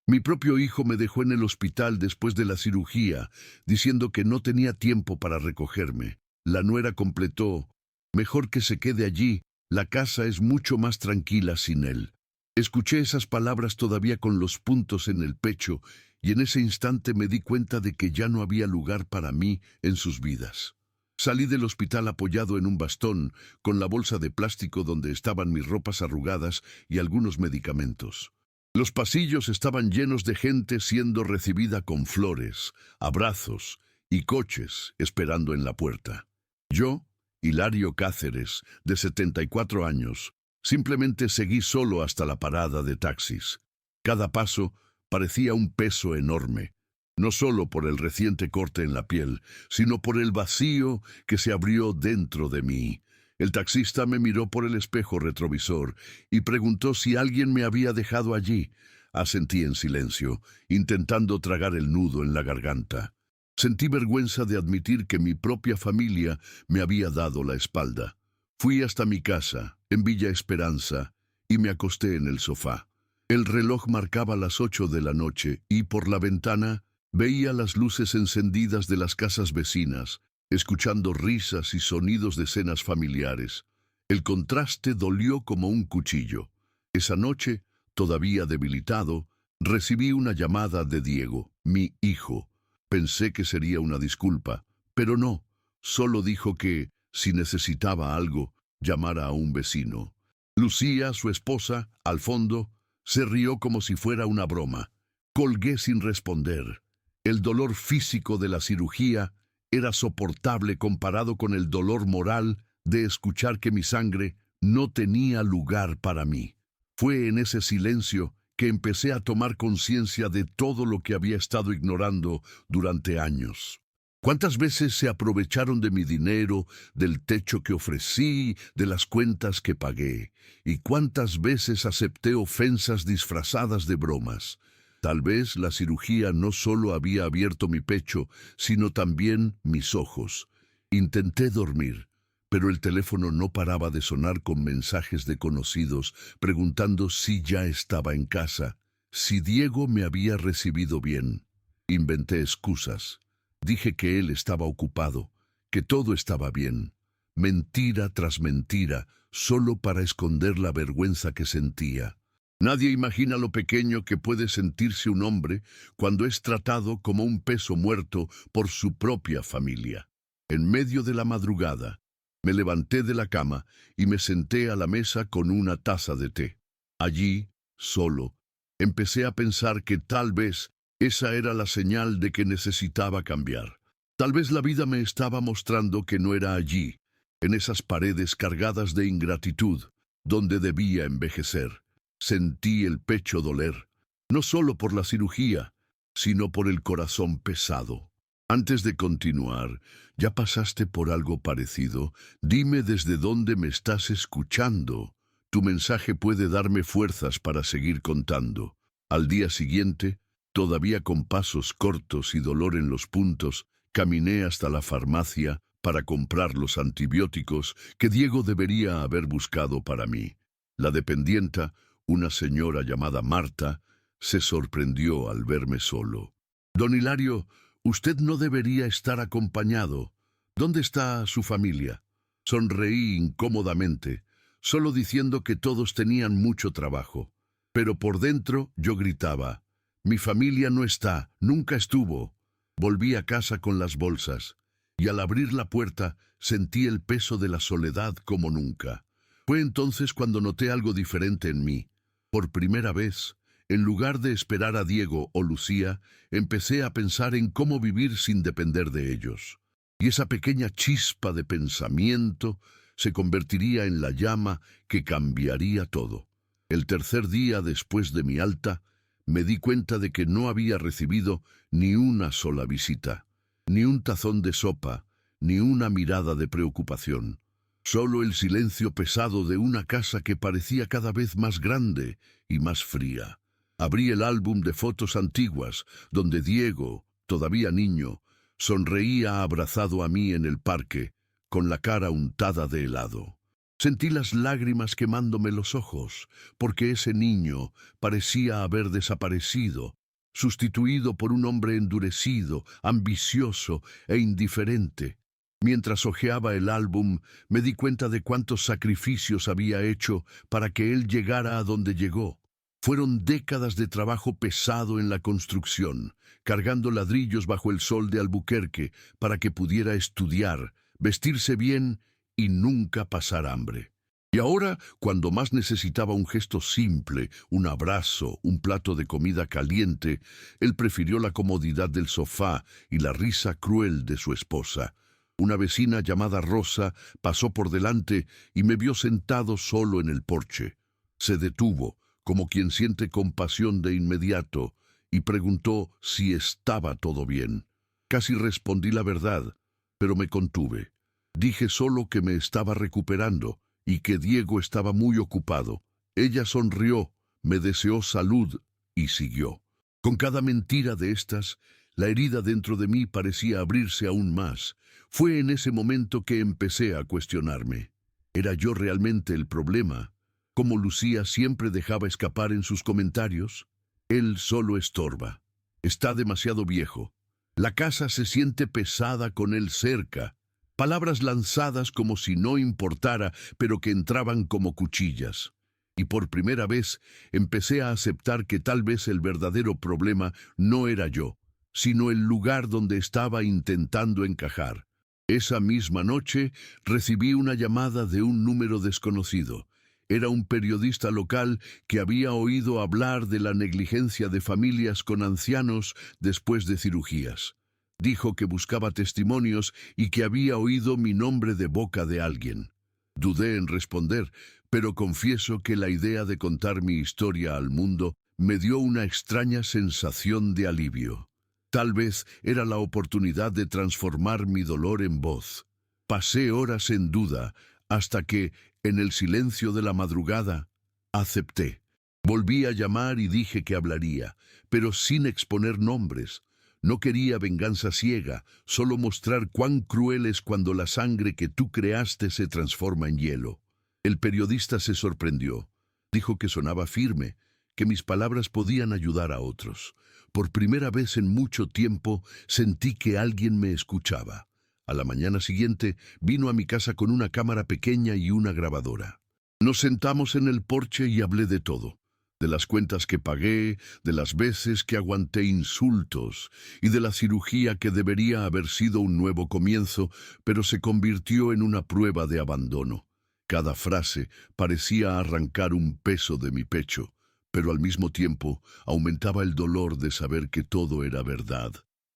Mi propio hijo me dejó en el hospital después de la cirugía, diciendo que no tenía tiempo para recogerme. La nuera completó: mejor que se quede allí, la casa es mucho más tranquila sin él. Escuché esas palabras todavía con los puntos en el pecho, y en ese instante me di cuenta de que ya no había lugar para mí en sus vidas. Salí del hospital apoyado en un bastón, con la bolsa de plástico donde estaban mis ropas arrugadas y algunos medicamentos. Los pasillos estaban llenos de gente siendo recibida con flores, abrazos y coches esperando en la puerta. Yo, Hilario Cáceres, de 74 años, simplemente seguí solo hasta la parada de taxis. Cada paso parecía un peso enorme, no solo por el reciente corte en la piel, sino por el vacío que se abrió dentro de mí. El taxista me miró por el espejo retrovisor y preguntó si alguien me había dejado allí. Asentí en silencio, intentando tragar el nudo en la garganta. Sentí vergüenza de admitir que mi propia familia me había dado la espalda. Fui hasta mi casa, en Villa Esperanza, y me acosté en el sofá. El reloj marcaba las 8 de la noche y por la ventana veía las luces encendidas de las casas vecinas, escuchando risas y sonidos de cenas familiares. El contraste dolió como un cuchillo. Esa noche, todavía debilitado, recibí una llamada de Diego, mi hijo. Pensé que sería una disculpa, pero no. Solo dijo que, si necesitaba algo, llamara a un vecino. Lucía, su esposa, al fondo, se rió como si fuera una broma. Colgué sin responder. El dolor físico de la cirugía era soportable comparado con el dolor moral de escuchar que mi sangre no tenía lugar para mí. Fue en ese silencio que empecé a tomar conciencia de todo lo que había estado ignorando durante años. ¿Cuántas veces se aprovecharon de mi dinero, del techo que ofrecí, de las cuentas que pagué? ¿Y cuántas veces acepté ofensas disfrazadas de bromas? Tal vez la cirugía no solo había abierto mi pecho, sino también mis ojos. Intenté dormir, pero el teléfono no paraba de sonar con mensajes de conocidos, preguntando si ya estaba en casa, si Diego me había recibido bien. Inventé excusas. Dije que él estaba ocupado, que todo estaba bien. Mentira tras mentira, solo para esconder la vergüenza que sentía. Nadie imagina lo pequeño que puede sentirse un hombre cuando es tratado como un peso muerto por su propia familia. En medio de la madrugada, me levanté de la cama y me senté a la mesa con una taza de té. Allí, solo, empecé a pensar que tal vez esa era la señal de que necesitaba cambiar. Tal vez la vida me estaba mostrando que no era allí, en esas paredes cargadas de ingratitud, donde debía envejecer. Sentí el pecho doler, no solo por la cirugía, sino por el corazón pesado. Antes de continuar, ¿ya pasaste por algo parecido? Dime desde dónde me estás escuchando. Tu mensaje puede darme fuerzas para seguir contando. Al día siguiente, todavía con pasos cortos y dolor en los puntos, caminé hasta la farmacia para comprar los antibióticos que Diego debería haber buscado para mí. La dependienta, una señora llamada Marta, se sorprendió al verme solo. Don Hilario, usted no debería estar acompañado. ¿Dónde está su familia? Sonreí incómodamente, solo diciendo que todos tenían mucho trabajo. Pero por dentro yo gritaba: mi familia no está, nunca estuvo. Volví a casa con las bolsas, y al abrir la puerta sentí el peso de la soledad como nunca. Fue entonces cuando noté algo diferente en mí. Por primera vez, en lugar de esperar a Diego o Lucía, empecé a pensar en cómo vivir sin depender de ellos. Y esa pequeña chispa de pensamiento se convertiría en la llama que cambiaría todo. El tercer día después de mi alta, me di cuenta de que no había recibido ni una sola visita, ni un tazón de sopa, ni una mirada de preocupación. Solo el silencio pesado de una casa que parecía cada vez más grande y más fría. Abrí el álbum de fotos antiguas, donde Diego, todavía niño, sonreía abrazado a mí en el parque, con la cara untada de helado. Sentí las lágrimas quemándome los ojos, porque ese niño parecía haber desaparecido, sustituido por un hombre endurecido, ambicioso e indiferente. Mientras hojeaba el álbum, me di cuenta de cuántos sacrificios había hecho para que él llegara a donde llegó. Fueron décadas de trabajo pesado en la construcción, cargando ladrillos bajo el sol de Albuquerque para que pudiera estudiar, vestirse bien y nunca pasar hambre. Y ahora, cuando más necesitaba un gesto simple, un abrazo, un plato de comida caliente, él prefirió la comodidad del sofá y la risa cruel de su esposa. Una vecina llamada Rosa pasó por delante y me vio sentado solo en el porche. Se detuvo, como quien siente compasión de inmediato, y preguntó si estaba todo bien. Casi respondí la verdad, pero me contuve. Dije solo que me estaba recuperando y que Diego estaba muy ocupado. Ella sonrió, me deseó salud y siguió. Con cada mentira de estas, la herida dentro de mí parecía abrirse aún más. Fue en ese momento que empecé a cuestionarme. ¿Era yo realmente el problema? Como Lucía siempre dejaba escapar en sus comentarios, él solo estorba. Está demasiado viejo. La casa se siente pesada con él cerca. Palabras lanzadas como si no importara, pero que entraban como cuchillas. Y por primera vez empecé a aceptar que tal vez el verdadero problema no era yo, sino el lugar donde estaba intentando encajar. Esa misma noche recibí una llamada de un número desconocido. Era un periodista local que había oído hablar de la negligencia de familias con ancianos después de cirugías. Dijo que buscaba testimonios y que había oído mi nombre de boca de alguien. Dudé en responder, pero confieso que la idea de contar mi historia al mundo me dio una extraña sensación de alivio. Tal vez era la oportunidad de transformar mi dolor en voz. Pasé horas en duda, hasta que, en el silencio de la madrugada, acepté. Volví a llamar y dije que hablaría, pero sin exponer nombres. No quería venganza ciega, solo mostrar cuán cruel es cuando la sangre que tú creaste se transforma en hielo. El periodista se sorprendió. Dijo que sonaba firme, que mis palabras podían ayudar a otros. Por primera vez en mucho tiempo sentí que alguien me escuchaba. A la mañana siguiente vino a mi casa con una cámara pequeña y una grabadora. Nos sentamos en el porche y hablé de todo. De las cuentas que pagué, de las veces que aguanté insultos y de la cirugía que debería haber sido un nuevo comienzo, pero se convirtió en una prueba de abandono. Cada frase parecía arrancar un peso de mi pecho, pero al mismo tiempo aumentaba el dolor de saber que todo era verdad.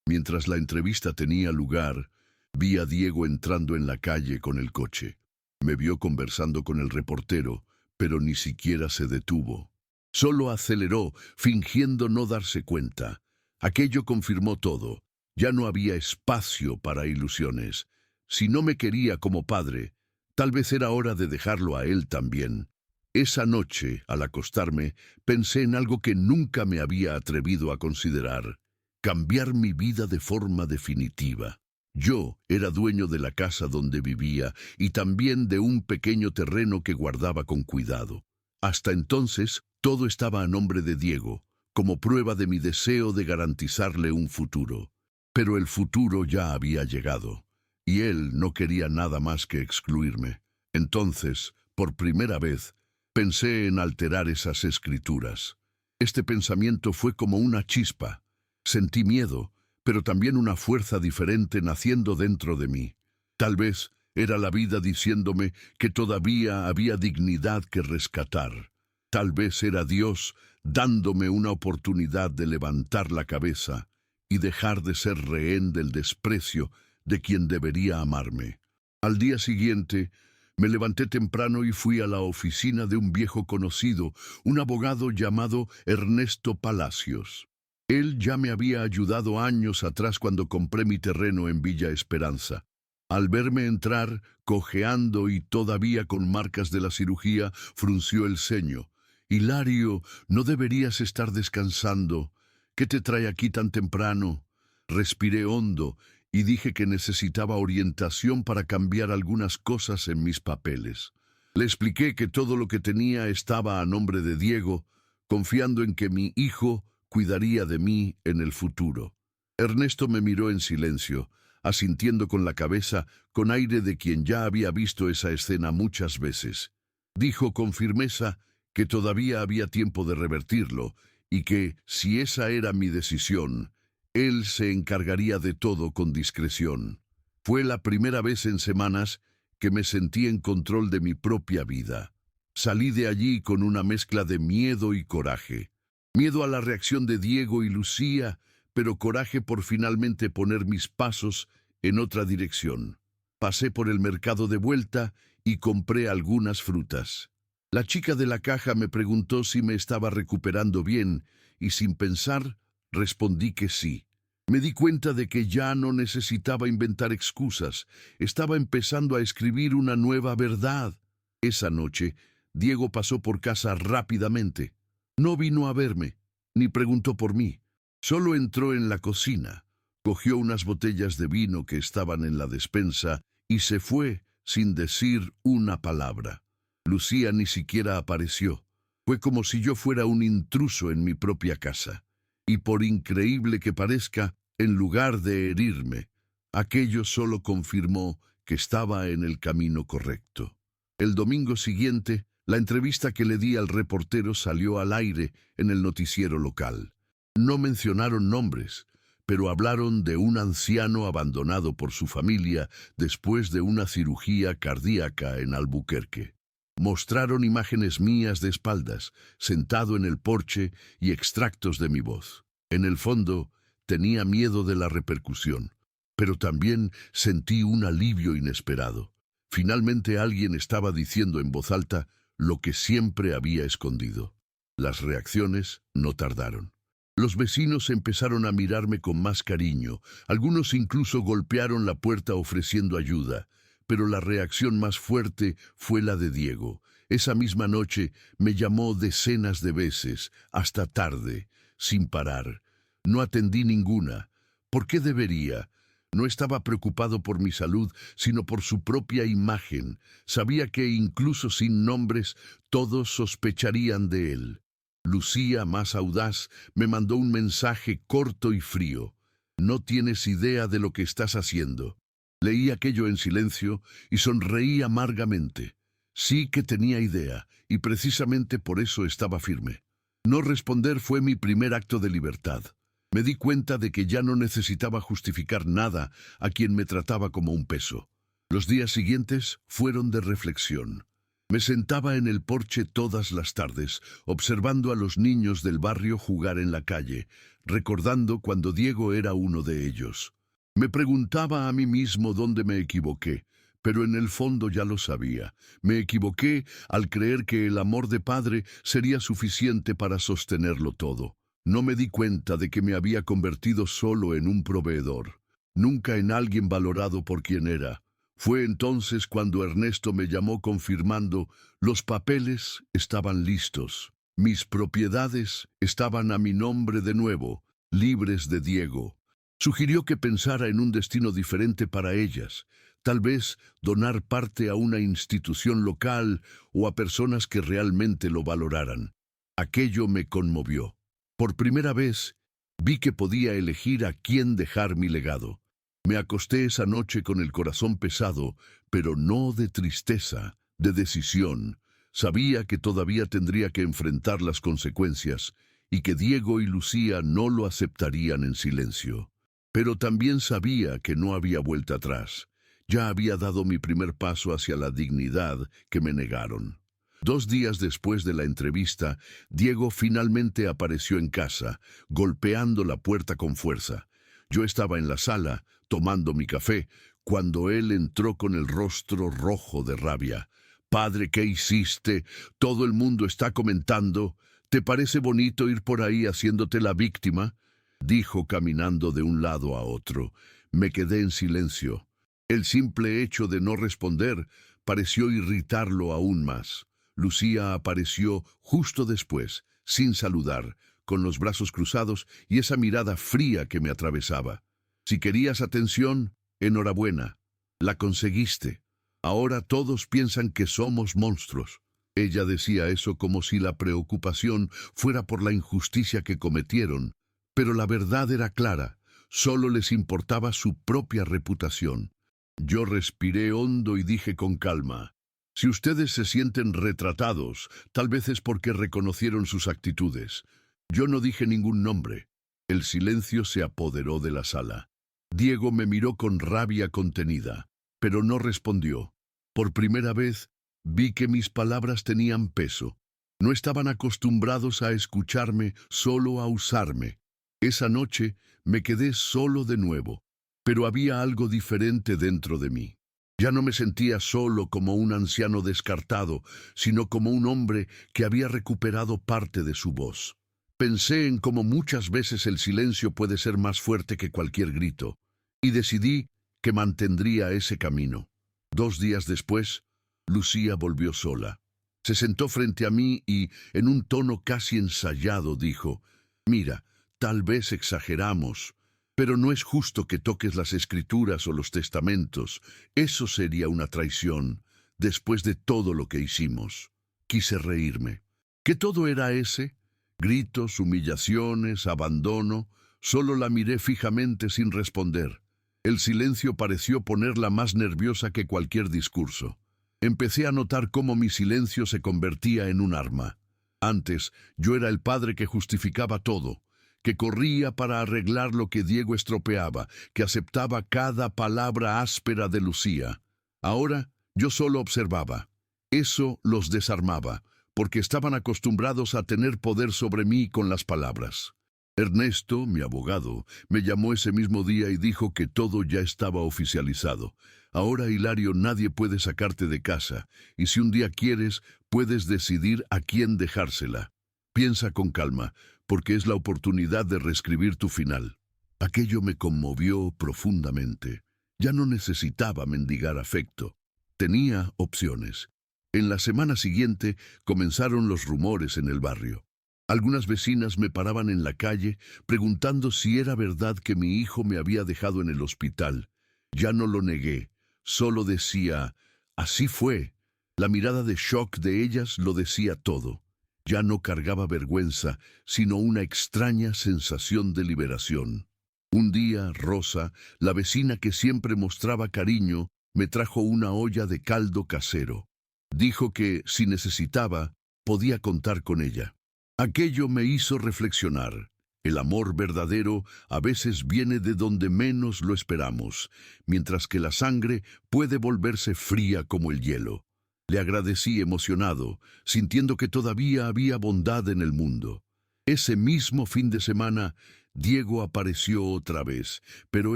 Mientras la entrevista tenía lugar, vi a Diego entrando en la calle con el coche. Me vio conversando con el reportero, pero ni siquiera se detuvo. Solo aceleró, fingiendo no darse cuenta. Aquello confirmó todo. Ya no había espacio para ilusiones. Si no me quería como padre, tal vez era hora de dejarlo a él también. Esa noche, al acostarme, pensé en algo que nunca me había atrevido a considerar: cambiar mi vida de forma definitiva. Yo era dueño de la casa donde vivía y también de un pequeño terreno que guardaba con cuidado. Hasta entonces, todo estaba a nombre de Diego, como prueba de mi deseo de garantizarle un futuro. Pero el futuro ya había llegado, y él no quería nada más que excluirme. Entonces, por primera vez, pensé en alterar esas escrituras. Este pensamiento fue como una chispa. Sentí miedo, pero también una fuerza diferente naciendo dentro de mí. Tal vez era la vida diciéndome que todavía había dignidad que rescatar. Tal vez era Dios dándome una oportunidad de levantar la cabeza y dejar de ser rehén del desprecio de quien debería amarme. Al día siguiente, me levanté temprano y fui a la oficina de un viejo conocido, un abogado llamado Ernesto Palacios. Él ya me había ayudado años atrás cuando compré mi terreno en Villa Esperanza. Al verme entrar, cojeando y todavía con marcas de la cirugía, frunció el ceño. «Hilario, ¿no deberías estar descansando? ¿Qué te trae aquí tan temprano?» Respiré hondo y dije que necesitaba orientación para cambiar algunas cosas en mis papeles. Le expliqué que todo lo que tenía estaba a nombre de Diego, confiando en que mi hijo cuidaría de mí en el futuro. Ernesto me miró en silencio, asintiendo con la cabeza, con aire de quien ya había visto esa escena muchas veces. Dijo con firmeza que todavía había tiempo de revertirlo, y que, si esa era mi decisión, él se encargaría de todo con discreción. Fue la primera vez en semanas que me sentí en control de mi propia vida. Salí de allí con una mezcla de miedo y coraje. Miedo a la reacción de Diego y Lucía, pero coraje por finalmente poner mis pasos en otra dirección. Pasé por el mercado de vuelta y compré algunas frutas. La chica de la caja me preguntó si me estaba recuperando bien, y sin pensar, respondí que sí. Me di cuenta de que ya no necesitaba inventar excusas. Estaba empezando a escribir una nueva verdad. Esa noche, Diego pasó por casa rápidamente. No vino a verme, ni preguntó por mí. Solo entró en la cocina, cogió unas botellas de vino que estaban en la despensa y se fue sin decir una palabra. Lucía ni siquiera apareció. Fue como si yo fuera un intruso en mi propia casa. Y por increíble que parezca, en lugar de herirme, aquello solo confirmó que estaba en el camino correcto. El domingo siguiente, la entrevista que le di al reportero salió al aire en el noticiero local. No mencionaron nombres, pero hablaron de un anciano abandonado por su familia después de una cirugía cardíaca en Albuquerque. Mostraron imágenes mías de espaldas, sentado en el porche y extractos de mi voz. En el fondo, tenía miedo de la repercusión, pero también sentí un alivio inesperado. Finalmente alguien estaba diciendo en voz alta lo que siempre había escondido. Las reacciones no tardaron. Los vecinos empezaron a mirarme con más cariño. Algunos incluso golpearon la puerta ofreciendo ayuda. Pero la reacción más fuerte fue la de Diego. Esa misma noche me llamó decenas de veces, hasta tarde, sin parar. No atendí ninguna. ¿Por qué debería? No estaba preocupado por mi salud, sino por su propia imagen. Sabía que incluso sin nombres, todos sospecharían de él. Lucía, más audaz, me mandó un mensaje corto y frío. No tienes idea de lo que estás haciendo. Leí aquello en silencio y sonreí amargamente. Sí que tenía idea, y precisamente por eso estaba firme. No responder fue mi primer acto de libertad. Me di cuenta de que ya no necesitaba justificar nada a quien me trataba como un peso. Los días siguientes fueron de reflexión. Me sentaba en el porche todas las tardes, observando a los niños del barrio jugar en la calle, recordando cuando Diego era uno de ellos. Me preguntaba a mí mismo dónde me equivoqué, pero en el fondo ya lo sabía. Me equivoqué al creer que el amor de padre sería suficiente para sostenerlo todo. No me di cuenta de que me había convertido solo en un proveedor, nunca en alguien valorado por quien era. Fue entonces cuando Ernesto me llamó confirmando: los papeles estaban listos. Mis propiedades estaban a mi nombre de nuevo, libres de Diego. Sugirió que pensara en un destino diferente para ellas, tal vez donar parte a una institución local o a personas que realmente lo valoraran. Aquello me conmovió. Por primera vez, vi que podía elegir a quién dejar mi legado. Me acosté esa noche con el corazón pesado, pero no de tristeza, de decisión. Sabía que todavía tendría que enfrentar las consecuencias y que Diego y Lucía no lo aceptarían en silencio. Pero también sabía que no había vuelta atrás. Ya había dado mi primer paso hacia la dignidad que me negaron. 2 días después de la entrevista, Diego finalmente apareció en casa, golpeando la puerta con fuerza. Yo estaba en la sala, tomando mi café, cuando él entró con el rostro rojo de rabia. «Padre, ¿qué hiciste? Todo el mundo está comentando. ¿Te parece bonito ir por ahí haciéndote la víctima?», dijo caminando de un lado a otro. Me quedé en silencio. El simple hecho de no responder pareció irritarlo aún más. Lucía apareció justo después, sin saludar, con los brazos cruzados y esa mirada fría que me atravesaba. «Si querías atención, enhorabuena. La conseguiste. Ahora todos piensan que somos monstruos. Ella decía eso como si la preocupación fuera por la injusticia que cometieron, pero la verdad era clara, solo les importaba su propia reputación. Yo respiré hondo y dije con calma, si ustedes se sienten retratados, tal vez es porque reconocieron sus actitudes. Yo no dije ningún nombre. El silencio se apoderó de la sala. Diego me miró con rabia contenida, pero no respondió. Por primera vez, vi que mis palabras tenían peso. No estaban acostumbrados a escucharme, solo a usarme. Esa noche me quedé solo de nuevo, pero había algo diferente dentro de mí. Ya no me sentía solo como un anciano descartado, sino como un hombre que había recuperado parte de su voz. Pensé en cómo muchas veces el silencio puede ser más fuerte que cualquier grito, y decidí que mantendría ese camino. 2 días después, Lucía volvió sola. Se sentó frente a mí y, en un tono casi ensayado, dijo, «Mira, tal vez exageramos, pero no es justo que toques las escrituras o los testamentos. Eso sería una traición, después de todo lo que hicimos». Quise reírme. ¿Qué todo era ese? Gritos, humillaciones, abandono. Solo la miré fijamente sin responder. El silencio pareció ponerla más nerviosa que cualquier discurso. Empecé a notar cómo mi silencio se convertía en un arma. Antes, yo era el padre que justificaba todo, que corría para arreglar lo que Diego estropeaba, que aceptaba cada palabra áspera de Lucía. Ahora, yo solo observaba. Eso los desarmaba, porque estaban acostumbrados a tener poder sobre mí con las palabras. Ernesto, mi abogado, me llamó ese mismo día y dijo que todo ya estaba oficializado. Ahora, Hilario, nadie puede sacarte de casa, y si un día quieres, puedes decidir a quién dejársela. Piensa con calma, porque es la oportunidad de reescribir tu final. Aquello me conmovió profundamente. Ya no necesitaba mendigar afecto. Tenía opciones. En la semana siguiente comenzaron los rumores en el barrio. Algunas vecinas me paraban en la calle preguntando si era verdad que mi hijo me había dejado en el hospital. Ya no lo negué, solo decía, así fue. La mirada de shock de ellas lo decía todo. Ya no cargaba vergüenza, sino una extraña sensación de liberación. Un día, Rosa, la vecina que siempre mostraba cariño, me trajo una olla de caldo casero. Dijo que, si necesitaba, podía contar con ella. Aquello me hizo reflexionar. El amor verdadero a veces viene de donde menos lo esperamos, mientras que la sangre puede volverse fría como el hielo. Le agradecí emocionado, sintiendo que todavía había bondad en el mundo. Ese mismo fin de semana, Diego apareció otra vez, pero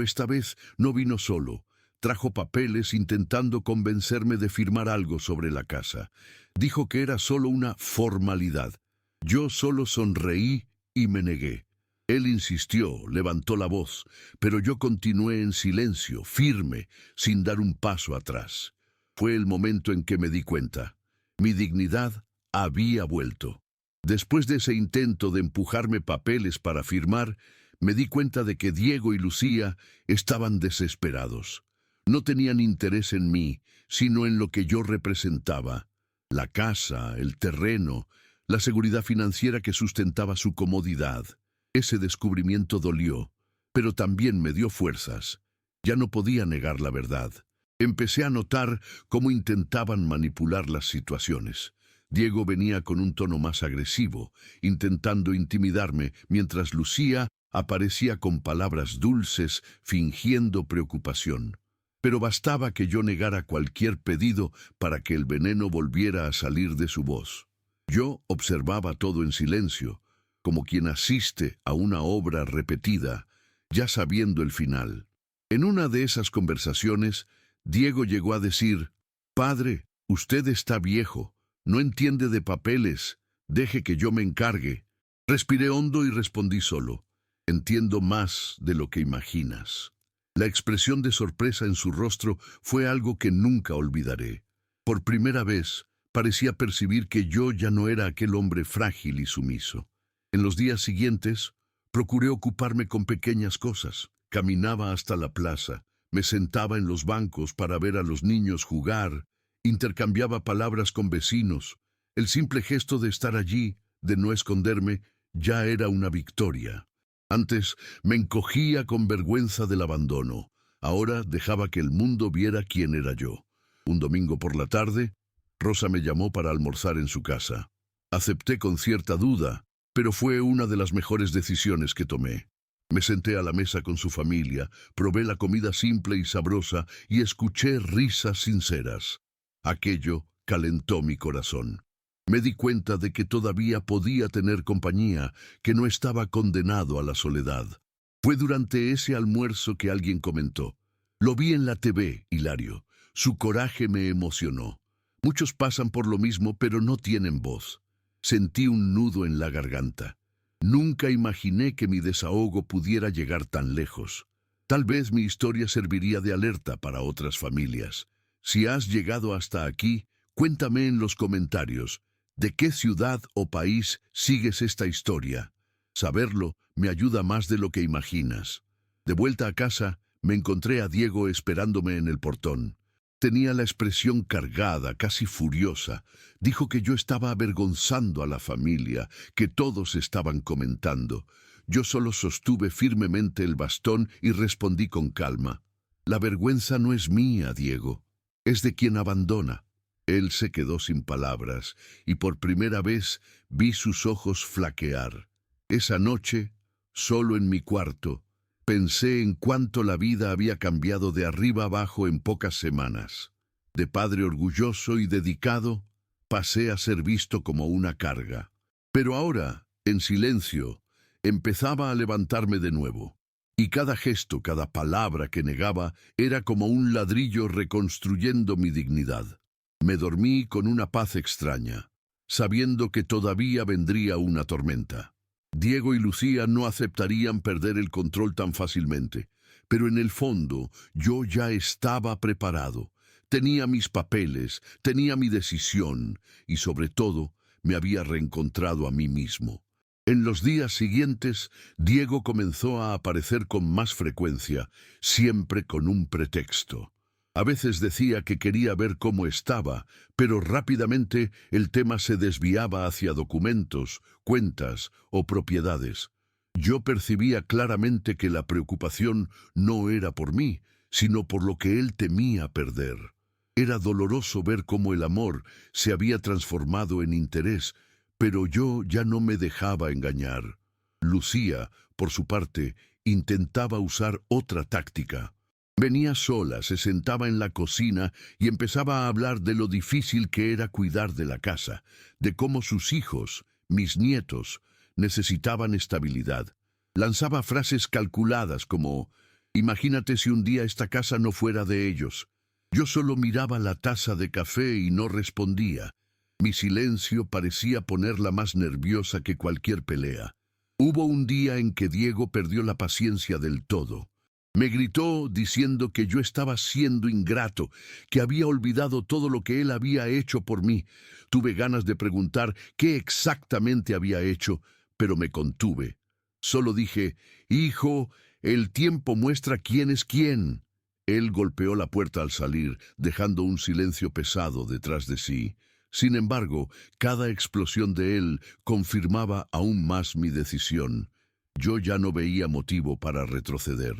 esta vez no vino solo. Trajo papeles intentando convencerme de firmar algo sobre la casa. Dijo que era solo una formalidad. Yo solo sonreí y me negué. Él insistió, levantó la voz, pero yo continué en silencio, firme, sin dar un paso atrás. Fue el momento en que me di cuenta. Mi dignidad había vuelto. Después de ese intento de empujarme papeles para firmar, me di cuenta de que Diego y Lucía estaban desesperados. No tenían interés en mí, sino en lo que yo representaba. La casa, el terreno, la seguridad financiera que sustentaba su comodidad. Ese descubrimiento dolió, pero también me dio fuerzas. Ya no podía negar la verdad. Empecé a notar cómo intentaban manipular las situaciones. Diego venía con un tono más agresivo, intentando intimidarme, mientras Lucía aparecía con palabras dulces, fingiendo preocupación. Pero bastaba que yo negara cualquier pedido para que el veneno volviera a salir de su voz. Yo observaba todo en silencio, como quien asiste a una obra repetida, ya sabiendo el final. En una de esas conversaciones, Diego llegó a decir, «Padre, usted está viejo, no entiende de papeles, deje que yo me encargue». Respiré hondo y respondí solo, «Entiendo más de lo que imaginas». La expresión de sorpresa en su rostro fue algo que nunca olvidaré. Por primera vez, parecía percibir que yo ya no era aquel hombre frágil y sumiso. En los días siguientes, procuré ocuparme con pequeñas cosas. Caminaba hasta la plaza, Me sentaba en los bancos para ver a los niños jugar, intercambiaba palabras con vecinos. El simple gesto de estar allí, de no esconderme, ya era una victoria. Antes me encogía con vergüenza del abandono. Ahora dejaba que el mundo viera quién era yo. Un domingo por la tarde, Rosa me llamó para almorzar en su casa. Acepté con cierta duda, pero fue una de las mejores decisiones que tomé. Me senté a la mesa con su familia, probé la comida simple y sabrosa y escuché risas sinceras. Aquello calentó mi corazón. Me di cuenta de que todavía podía tener compañía, que no estaba condenado a la soledad. Fue durante ese almuerzo que alguien comentó: «Lo vi en la TV, Hilario. Su coraje me emocionó. Muchos pasan por lo mismo, pero no tienen voz». Sentí un nudo en la garganta. Nunca imaginé que mi desahogo pudiera llegar tan lejos. Tal vez mi historia serviría de alerta para otras familias. Si has llegado hasta aquí, cuéntame en los comentarios, ¿de qué ciudad o país sigues esta historia? Saberlo me ayuda más de lo que imaginas. De vuelta a casa, me encontré a Diego esperándome en el portón. Tenía la expresión cargada, casi furiosa. Dijo que yo estaba avergonzando a la familia, que todos estaban comentando. Yo solo sostuve firmemente el bastón y respondí con calma: «La vergüenza no es mía, Diego, es de quien abandona». Él se quedó sin palabras y por primera vez vi sus ojos flaquear. Esa noche, solo en mi cuarto, pensé en cuánto la vida había cambiado de arriba abajo en pocas semanas. De padre orgulloso y dedicado, pasé a ser visto como una carga. Pero ahora, en silencio, empezaba a levantarme de nuevo. Y cada gesto, cada palabra que negaba, era como un ladrillo reconstruyendo mi dignidad. Me dormí con una paz extraña, sabiendo que todavía vendría una tormenta. Diego y Lucía no aceptarían perder el control tan fácilmente, pero en el fondo yo ya estaba preparado. Tenía mis papeles, tenía mi decisión y sobre todo me había reencontrado a mí mismo. En los días siguientes, Diego comenzó a aparecer con más frecuencia, siempre con un pretexto. A veces decía que quería ver cómo estaba, pero rápidamente el tema se desviaba hacia documentos, cuentas o propiedades. Yo percibía claramente que la preocupación no era por mí, sino por lo que él temía perder. Era doloroso ver cómo el amor se había transformado en interés, pero yo ya no me dejaba engañar. Lucía, por su parte, intentaba usar otra táctica. Venía sola, se sentaba en la cocina y empezaba a hablar de lo difícil que era cuidar de la casa, de cómo sus hijos, mis nietos, necesitaban estabilidad. Lanzaba frases calculadas como: «Imagínate si un día esta casa no fuera de ellos». Yo solo miraba la taza de café y no respondía. Mi silencio parecía ponerla más nerviosa que cualquier pelea. Hubo un día en que Diego perdió la paciencia del todo. Me gritó diciendo que yo estaba siendo ingrato, que había olvidado todo lo que él había hecho por mí. Tuve ganas de preguntar qué exactamente había hecho, pero me contuve. Solo dije: «Hijo, el tiempo muestra quién es quién». Él golpeó la puerta al salir, dejando un silencio pesado detrás de sí. Sin embargo, cada explosión de él confirmaba aún más mi decisión. Yo ya no veía motivo para retroceder.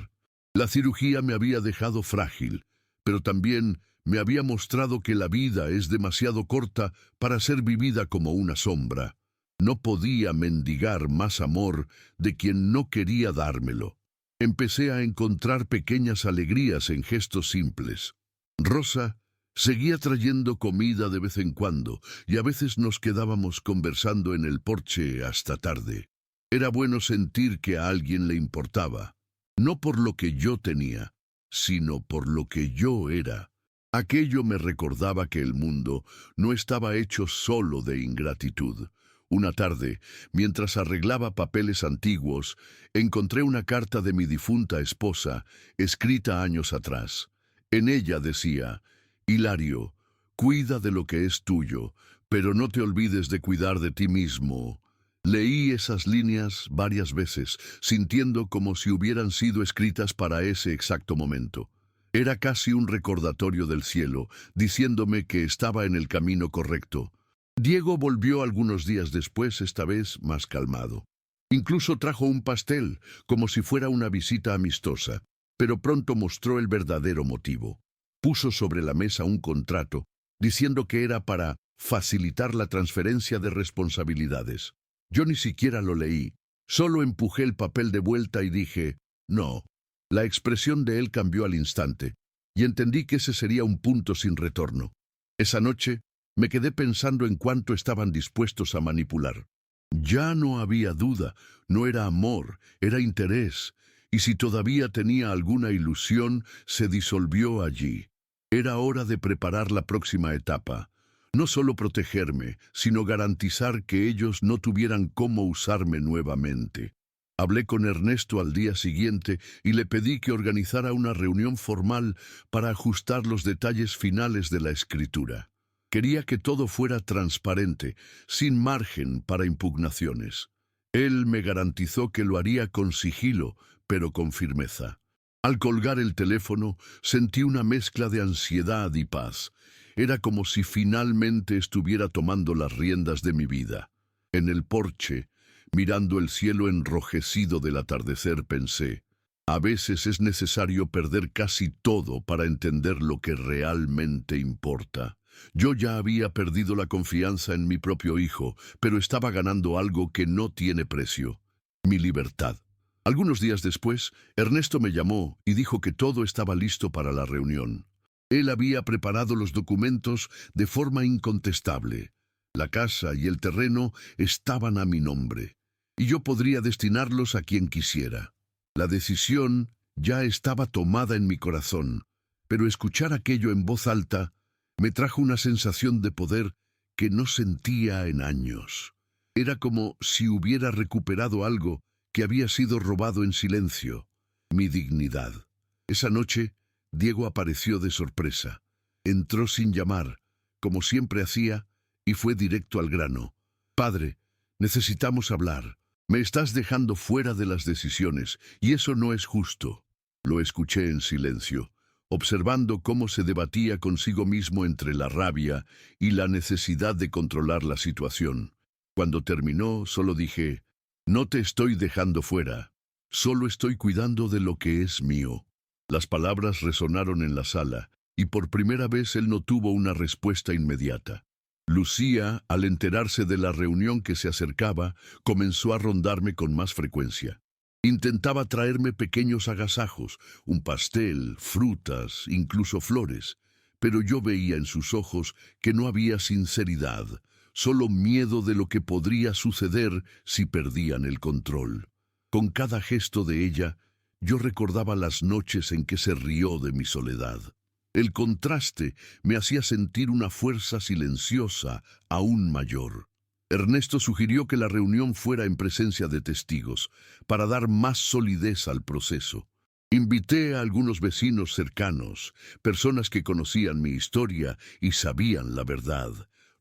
La cirugía me había dejado frágil, pero también me había mostrado que la vida es demasiado corta para ser vivida como una sombra. No podía mendigar más amor de quien no quería dármelo. Empecé a encontrar pequeñas alegrías en gestos simples. Rosa seguía trayendo comida de vez en cuando y a veces nos quedábamos conversando en el porche hasta tarde. Era bueno sentir que a alguien le importaba. No por lo que yo tenía, sino por lo que yo era. Aquello me recordaba que el mundo no estaba hecho solo de ingratitud. Una tarde, mientras arreglaba papeles antiguos, encontré una carta de mi difunta esposa, escrita años atrás. En ella decía: «Hilario, cuida de lo que es tuyo, pero no te olvides de cuidar de ti mismo». Leí esas líneas varias veces, sintiendo como si hubieran sido escritas para ese exacto momento. Era casi un recordatorio del cielo, diciéndome que estaba en el camino correcto. Diego volvió algunos días después, esta vez más calmado. Incluso trajo un pastel, como si fuera una visita amistosa, pero pronto mostró el verdadero motivo. Puso sobre la mesa un contrato, diciendo que era para facilitar la transferencia de responsabilidades. Yo ni siquiera lo leí, solo empujé el papel de vuelta y dije, no. La expresión de él cambió al instante, y entendí que ese sería un punto sin retorno. Esa noche me quedé pensando en cuánto estaban dispuestos a manipular. Ya no había duda, no era amor, era interés, y si todavía tenía alguna ilusión, se disolvió allí. Era hora de preparar la próxima etapa. No solo protegerme, sino garantizar que ellos no tuvieran cómo usarme nuevamente. Hablé con Ernesto al día siguiente y le pedí que organizara una reunión formal para ajustar los detalles finales de la escritura. Quería que todo fuera transparente, sin margen para impugnaciones. Él me garantizó que lo haría con sigilo, pero con firmeza. Al colgar el teléfono, sentí una mezcla de ansiedad y paz. Era como si finalmente estuviera tomando las riendas de mi vida. En el porche, mirando el cielo enrojecido del atardecer, pensé, a veces es necesario perder casi todo para entender lo que realmente importa. Yo ya había perdido la confianza en mi propio hijo, pero estaba ganando algo que no tiene precio: mi libertad. Algunos días después, Ernesto me llamó y dijo que todo estaba listo para la reunión. Él había preparado los documentos de forma incontestable. La casa y el terreno estaban a mi nombre, y yo podría destinarlos a quien quisiera. La decisión ya estaba tomada en mi corazón, pero escuchar aquello en voz alta me trajo una sensación de poder que no sentía en años. Era como si hubiera recuperado algo que había sido robado en silencio: mi dignidad. Esa noche, Diego apareció de sorpresa. Entró sin llamar, como siempre hacía, y fue directo al grano. Padre, necesitamos hablar. Me estás dejando fuera de las decisiones, y eso no es justo. Lo escuché en silencio, observando cómo se debatía consigo mismo entre la rabia y la necesidad de controlar la situación. Cuando terminó, solo dije, no te estoy dejando fuera, solo estoy cuidando de lo que es mío. Las palabras resonaron en la sala, y por primera vez él no tuvo una respuesta inmediata. Lucía, al enterarse de la reunión que se acercaba, comenzó a rondarme con más frecuencia. Intentaba traerme pequeños agasajos, un pastel, frutas, incluso flores, pero yo veía en sus ojos que no había sinceridad, solo miedo de lo que podría suceder si perdían el control. Con cada gesto de ella, yo recordaba las noches en que se rió de mi soledad. El contraste me hacía sentir una fuerza silenciosa aún mayor. Ernesto sugirió que la reunión fuera en presencia de testigos, para dar más solidez al proceso. Invité a algunos vecinos cercanos, personas que conocían mi historia y sabían la verdad.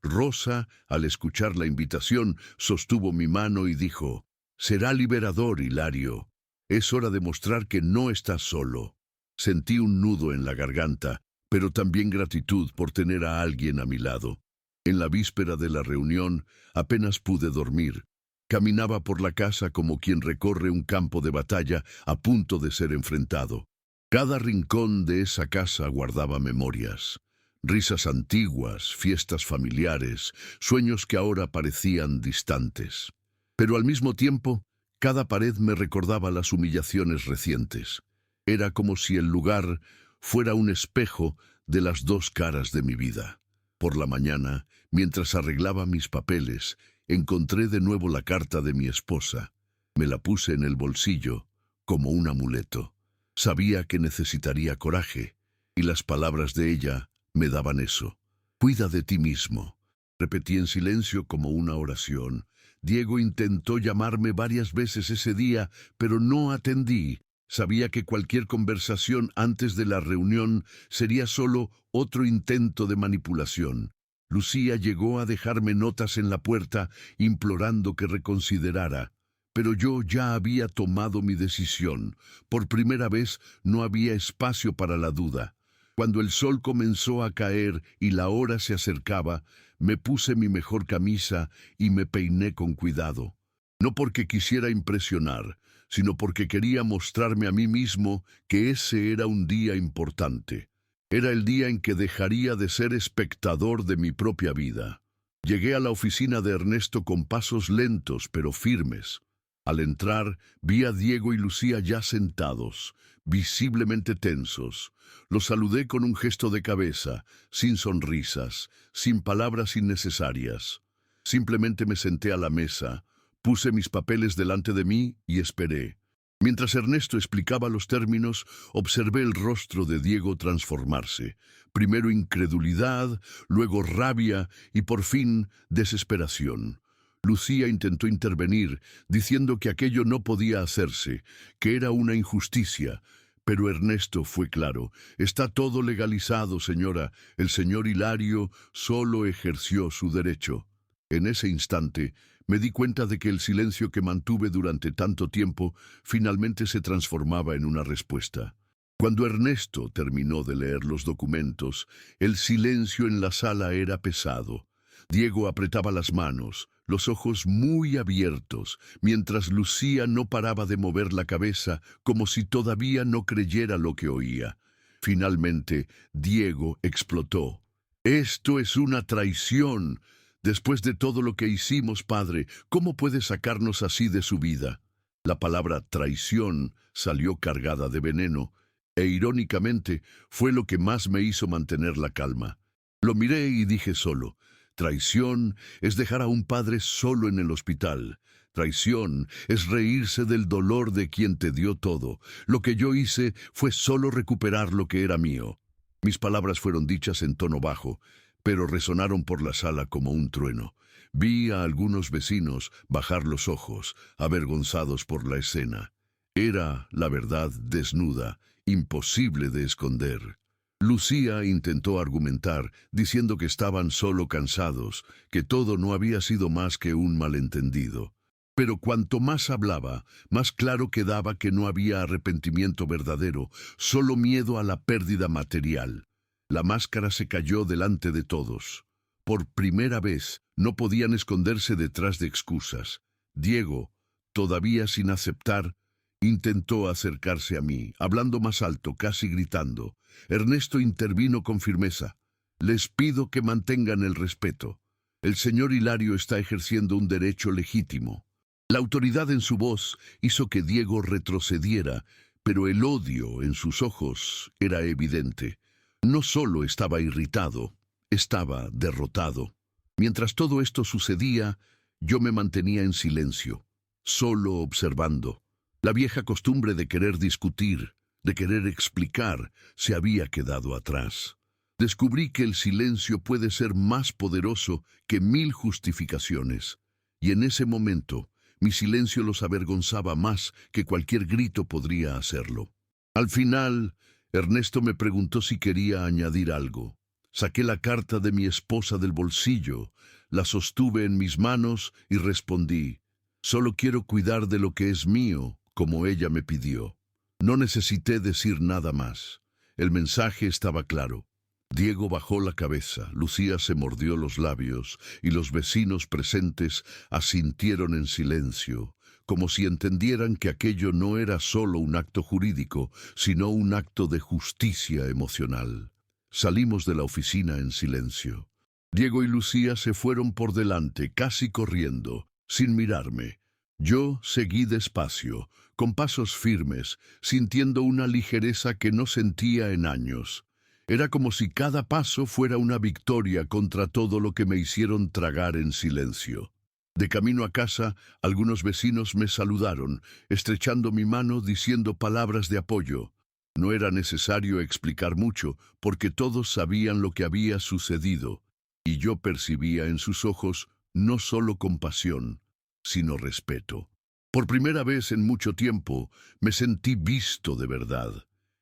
Rosa, al escuchar la invitación, sostuvo mi mano y dijo, «Será liberador, Hilario. Es hora de mostrar que no estás solo». Sentí un nudo en la garganta, pero también gratitud por tener a alguien a mi lado. En la víspera de la reunión, apenas pude dormir. Caminaba por la casa como quien recorre un campo de batalla a punto de ser enfrentado. Cada rincón de esa casa guardaba memorias. Risas antiguas, fiestas familiares, sueños que ahora parecían distantes. Pero al mismo tiempo, cada pared me recordaba las humillaciones recientes. Era como si el lugar fuera un espejo de las dos caras de mi vida. Por la mañana, mientras arreglaba mis papeles, encontré de nuevo la carta de mi esposa. Me la puse en el bolsillo, como un amuleto. Sabía que necesitaría coraje, y las palabras de ella me daban eso. «Cuida de ti mismo». Repetí en silencio como una oración. Diego intentó llamarme varias veces ese día, pero no atendí. Sabía que cualquier conversación antes de la reunión sería solo otro intento de manipulación. Lucía llegó a dejarme notas en la puerta implorando que reconsiderara, pero yo ya había tomado mi decisión. Por primera vez no había espacio para la duda. Cuando el sol comenzó a caer y la hora se acercaba, me puse mi mejor camisa y me peiné con cuidado. No porque quisiera impresionar, sino porque quería mostrarme a mí mismo que ese era un día importante. Era el día en que dejaría de ser espectador de mi propia vida. Llegué a la oficina de Ernesto con pasos lentos pero firmes. Al entrar, vi a Diego y Lucía ya sentados, visiblemente tensos. Los saludé con un gesto de cabeza, sin sonrisas, sin palabras innecesarias. Simplemente me senté a la mesa, puse mis papeles delante de mí y esperé. Mientras Ernesto explicaba los términos, observé el rostro de Diego transformarse. Primero incredulidad, luego rabia y por fin desesperación. Lucía intentó intervenir, diciendo que aquello no podía hacerse, que era una injusticia. Pero Ernesto fue claro: está todo legalizado, señora. El señor Hilario solo ejerció su derecho. En ese instante, me di cuenta de que el silencio que mantuve durante tanto tiempo finalmente se transformaba en una respuesta. Cuando Ernesto terminó de leer los documentos, el silencio en la sala era pesado. Diego apretaba las manos, los ojos muy abiertos, mientras Lucía no paraba de mover la cabeza como si todavía no creyera lo que oía. Finalmente, Diego explotó. «Esto es una traición. Después de todo lo que hicimos, padre, ¿cómo puede sacarnos así de su vida?» La palabra traición salió cargada de veneno, e irónicamente fue lo que más me hizo mantener la calma. Lo miré y dije solo: traición es dejar a un padre solo en el hospital. Traición es reírse del dolor de quien te dio todo. Lo que yo hice fue solo recuperar lo que era mío. Mis palabras fueron dichas en tono bajo, pero resonaron por la sala como un trueno. Vi a algunos vecinos bajar los ojos, avergonzados por la escena. Era, la verdad, desnuda, imposible de esconder. Lucía intentó argumentar, diciendo que estaban solo cansados, que todo no había sido más que un malentendido. Pero cuanto más hablaba, más claro quedaba que no había arrepentimiento verdadero, solo miedo a la pérdida material. La máscara se cayó delante de todos. Por primera vez, no podían esconderse detrás de excusas. Diego, todavía sin aceptar, intentó acercarse a mí, hablando más alto, casi gritando. Ernesto intervino con firmeza. «Les pido que mantengan el respeto. El señor Hilario está ejerciendo un derecho legítimo». La autoridad en su voz hizo que Diego retrocediera, pero el odio en sus ojos era evidente. No solo estaba irritado, estaba derrotado. Mientras todo esto sucedía, yo me mantenía en silencio, solo observando. La vieja costumbre de querer discutir, de querer explicar, se había quedado atrás. Descubrí que el silencio puede ser más poderoso que 1000 justificaciones. Y en ese momento, mi silencio los avergonzaba más que cualquier grito podría hacerlo. Al final, Ernesto me preguntó si quería añadir algo. Saqué la carta de mi esposa del bolsillo, la sostuve en mis manos y respondí: «Solo quiero cuidar de lo que es mío, como ella me pidió». No necesité decir nada más. El mensaje estaba claro. Diego bajó la cabeza, Lucía se mordió los labios y los vecinos presentes asintieron en silencio, como si entendieran que aquello no era solo un acto jurídico, sino un acto de justicia emocional. Salimos de la oficina en silencio. Diego y Lucía se fueron por delante, casi corriendo, sin mirarme. Yo seguí despacio, con pasos firmes, sintiendo una ligereza que no sentía en años. Era como si cada paso fuera una victoria contra todo lo que me hicieron tragar en silencio. De camino a casa, algunos vecinos me saludaron, estrechando mi mano, diciendo palabras de apoyo. No era necesario explicar mucho, porque todos sabían lo que había sucedido, y yo percibía en sus ojos no solo compasión, sino respeto. Por primera vez en mucho tiempo, me sentí visto de verdad.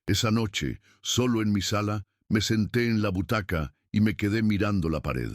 Esa noche, solo en mi sala, me senté en la butaca y me quedé mirando la pared.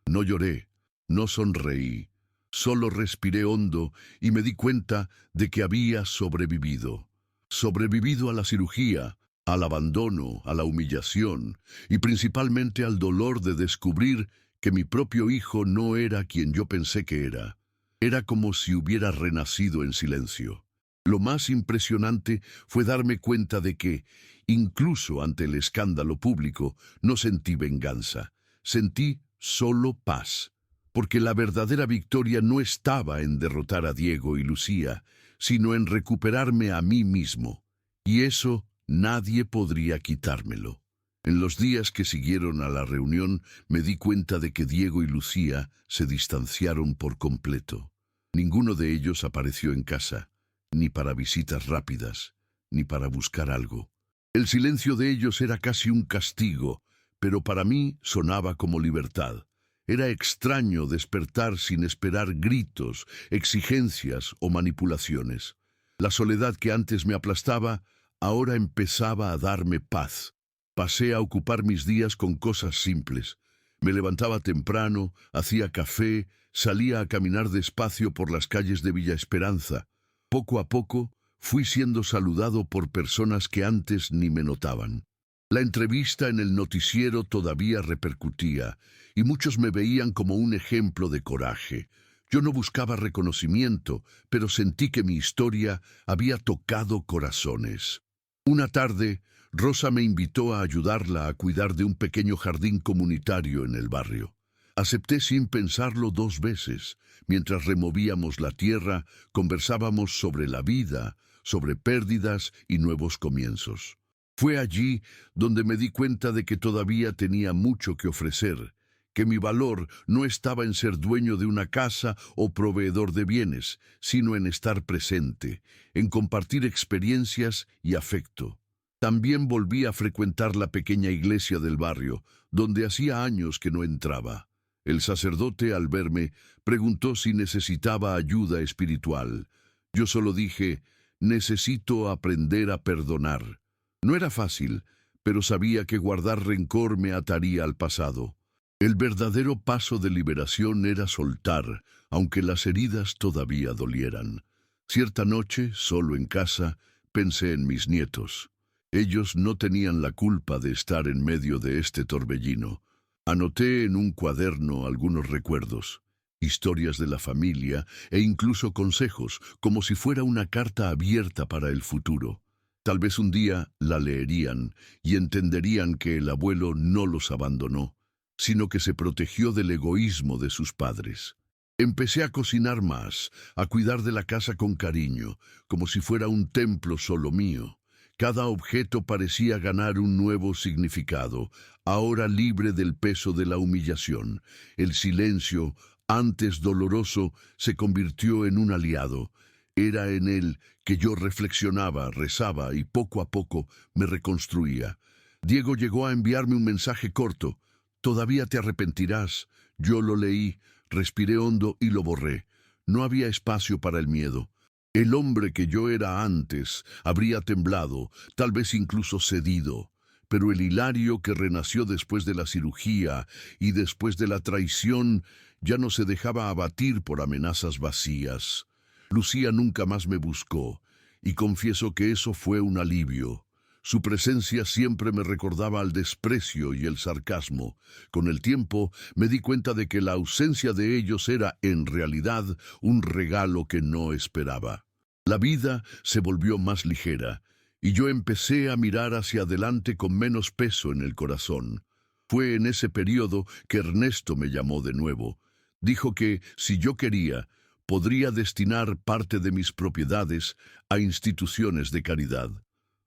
No lloré, no sonreí, Solo respiré hondo y me di cuenta de que había sobrevivido. Sobrevivido a la cirugía, al abandono, a la humillación y principalmente al dolor de descubrir que mi propio hijo no era quien yo pensé que era. Era como si hubiera renacido en silencio. Lo más impresionante fue darme cuenta de que, incluso ante el escándalo público, no sentí venganza. Sentí solo paz. Porque la verdadera victoria no estaba en derrotar a Diego y Lucía, sino en recuperarme a mí mismo. Y eso nadie podría quitármelo. En los días que siguieron a la reunión me di cuenta de que Diego y Lucía se distanciaron por completo. Ninguno de ellos apareció en casa, ni para visitas rápidas, ni para buscar algo. El silencio de ellos era casi un castigo, pero para mí sonaba como libertad. Era extraño despertar sin esperar gritos, exigencias o manipulaciones. La soledad que antes me aplastaba, ahora empezaba a darme paz. Pasé a ocupar mis días con cosas simples. Me levantaba temprano, hacía café, salía a caminar despacio por las calles de Villa Esperanza. Poco a poco fui siendo saludado por personas que antes ni me notaban. La entrevista en el noticiero todavía repercutía, y muchos me veían como un ejemplo de coraje. Yo no buscaba reconocimiento, pero sentí que mi historia había tocado corazones. Una tarde, Rosa me invitó a ayudarla a cuidar de un pequeño jardín comunitario en el barrio. Acepté sin pensarlo 2 veces. Mientras removíamos la tierra, conversábamos sobre la vida, sobre pérdidas y nuevos comienzos. Fue allí donde me di cuenta de que todavía tenía mucho que ofrecer, que mi valor no estaba en ser dueño de una casa o proveedor de bienes, sino en estar presente, en compartir experiencias y afecto. También volví a frecuentar la pequeña iglesia del barrio, donde hacía años que no entraba. El sacerdote, al verme, preguntó si necesitaba ayuda espiritual. Yo solo dije, necesito aprender a perdonar. No era fácil, pero sabía que guardar rencor me ataría al pasado. El verdadero paso de liberación era soltar, aunque las heridas todavía dolieran. Cierta noche, solo en casa, pensé en mis nietos. Ellos no tenían la culpa de estar en medio de este torbellino. Anoté en un cuaderno algunos recuerdos, historias de la familia e incluso consejos, como si fuera una carta abierta para el futuro. Tal vez un día la leerían y entenderían que el abuelo no los abandonó, sino que se protegió del egoísmo de sus padres. Empecé a cocinar más, a cuidar de la casa con cariño, como si fuera un templo solo mío. Cada objeto parecía ganar un nuevo significado, ahora libre del peso de la humillación. El silencio, antes doloroso, se convirtió en un aliado. Era en él que yo reflexionaba, rezaba y poco a poco me reconstruía. Diego llegó a enviarme un mensaje corto. «Todavía te arrepentirás». Yo lo leí, respiré hondo y lo borré. No había espacio para el miedo. El hombre que yo era antes habría temblado, tal vez incluso cedido. Pero el Hilario que renació después de la cirugía y después de la traición ya no se dejaba abatir por amenazas vacías. Lucía nunca más me buscó, y confieso que eso fue un alivio. Su presencia siempre me recordaba al desprecio y el sarcasmo. Con el tiempo me di cuenta de que la ausencia de ellos era, en realidad, un regalo que no esperaba. La vida se volvió más ligera, y yo empecé a mirar hacia adelante con menos peso en el corazón. Fue en ese periodo que Ernesto me llamó de nuevo. Dijo que, si yo quería, podría destinar parte de mis propiedades a instituciones de caridad.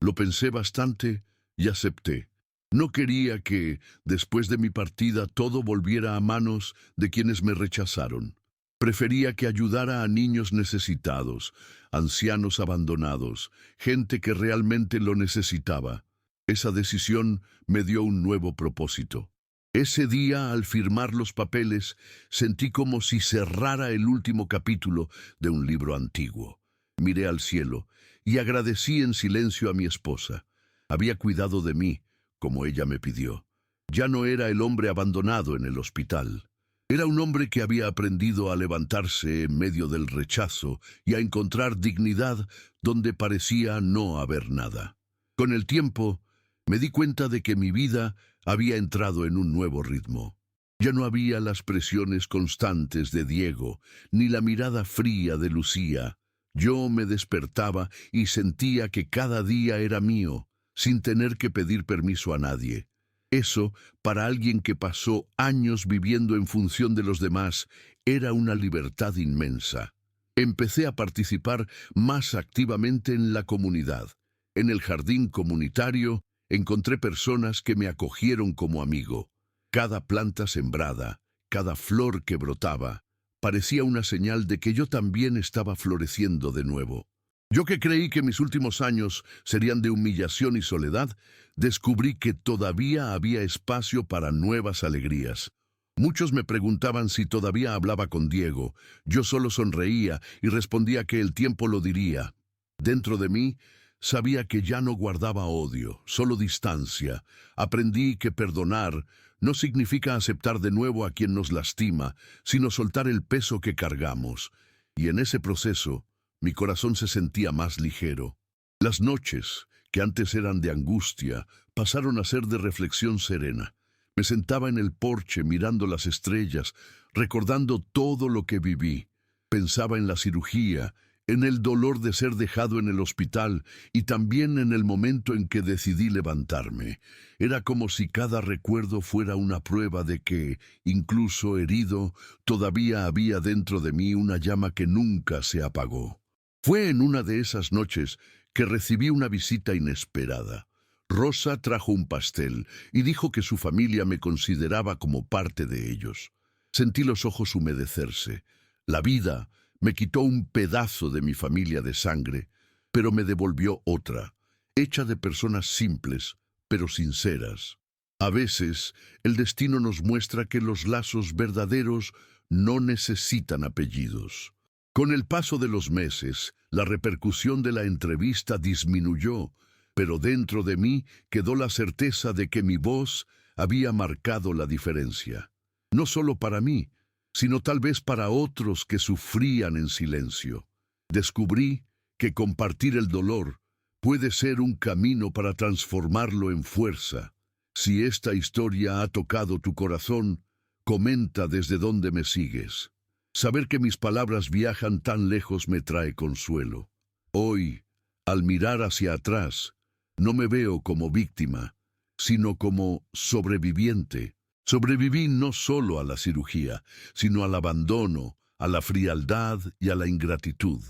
Lo pensé bastante y acepté. No quería que, después de mi partida, todo volviera a manos de quienes me rechazaron. Prefería que ayudara a niños necesitados, ancianos abandonados, gente que realmente lo necesitaba. Esa decisión me dio un nuevo propósito. Ese día, al firmar los papeles, sentí como si cerrara el último capítulo de un libro antiguo. Miré al cielo y agradecí en silencio a mi esposa. Había cuidado de mí, como ella me pidió. Ya no era el hombre abandonado en el hospital. Era un hombre que había aprendido a levantarse en medio del rechazo y a encontrar dignidad donde parecía no haber nada. Con el tiempo, me di cuenta de que mi vida había entrado en un nuevo ritmo. Ya no había las presiones constantes de Diego, ni la mirada fría de Lucía. Yo me despertaba y sentía que cada día era mío, sin tener que pedir permiso a nadie. Eso, para alguien que pasó años viviendo en función de los demás, era una libertad inmensa. Empecé a participar más activamente en la comunidad. En el jardín comunitario encontré personas que me acogieron como amigo. Cada planta sembrada, cada flor que brotaba, parecía una señal de que yo también estaba floreciendo de nuevo. Yo que creí que mis últimos años serían de humillación y soledad, descubrí que todavía había espacio para nuevas alegrías. Muchos me preguntaban si todavía hablaba con Diego. Yo solo sonreía y respondía que el tiempo lo diría. Dentro de mí, sabía que ya no guardaba odio, solo distancia. Aprendí que perdonar no significa aceptar de nuevo a quien nos lastima, sino soltar el peso que cargamos. Y en ese proceso, mi corazón se sentía más ligero. Las noches, que antes eran de angustia, pasaron a ser de reflexión serena. Me sentaba en el porche mirando las estrellas, recordando todo lo que viví. Pensaba en la cirugía, en el dolor de ser dejado en el hospital y también en el momento en que decidí levantarme. Era como si cada recuerdo fuera una prueba de que, incluso herido, todavía había dentro de mí una llama que nunca se apagó. Fue en una de esas noches que recibí una visita inesperada. Rosa trajo un pastel y dijo que su familia me consideraba como parte de ellos. Sentí los ojos humedecerse. La vida me quitó un pedazo de mi familia de sangre, pero me devolvió otra, hecha de personas simples, pero sinceras. A veces, el destino nos muestra que los lazos verdaderos no necesitan apellidos. Con el paso de los meses, la repercusión de la entrevista disminuyó, pero dentro de mí quedó la certeza de que mi voz había marcado la diferencia. No solo para mí, sino tal vez para otros que sufrían en silencio. Descubrí que compartir el dolor puede ser un camino para transformarlo en fuerza. Si esta historia ha tocado tu corazón, comenta desde dónde me sigues. Saber que mis palabras viajan tan lejos me trae consuelo. Hoy, al mirar hacia atrás, no me veo como víctima, sino como sobreviviente. Sobreviví no solo a la cirugía, sino al abandono, a la frialdad y a la ingratitud.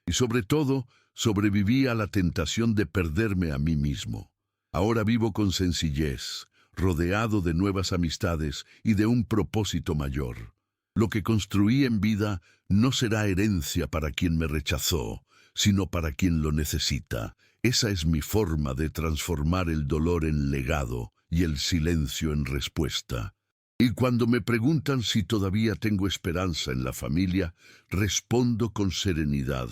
Y sobre todo, sobreviví a la tentación de perderme a mí mismo. Ahora vivo con sencillez, rodeado de nuevas amistades y de un propósito mayor. Lo que construí en vida no será herencia para quien me rechazó, sino para quien lo necesita. Esa es mi forma de transformar el dolor en legado y el silencio en respuesta. Y cuando me preguntan si todavía tengo esperanza en la familia, respondo con serenidad.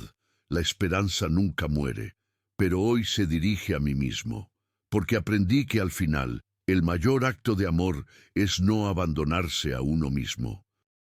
La esperanza nunca muere, pero hoy se dirige a mí mismo, porque aprendí que al final, el mayor acto de amor es no abandonarse a uno mismo.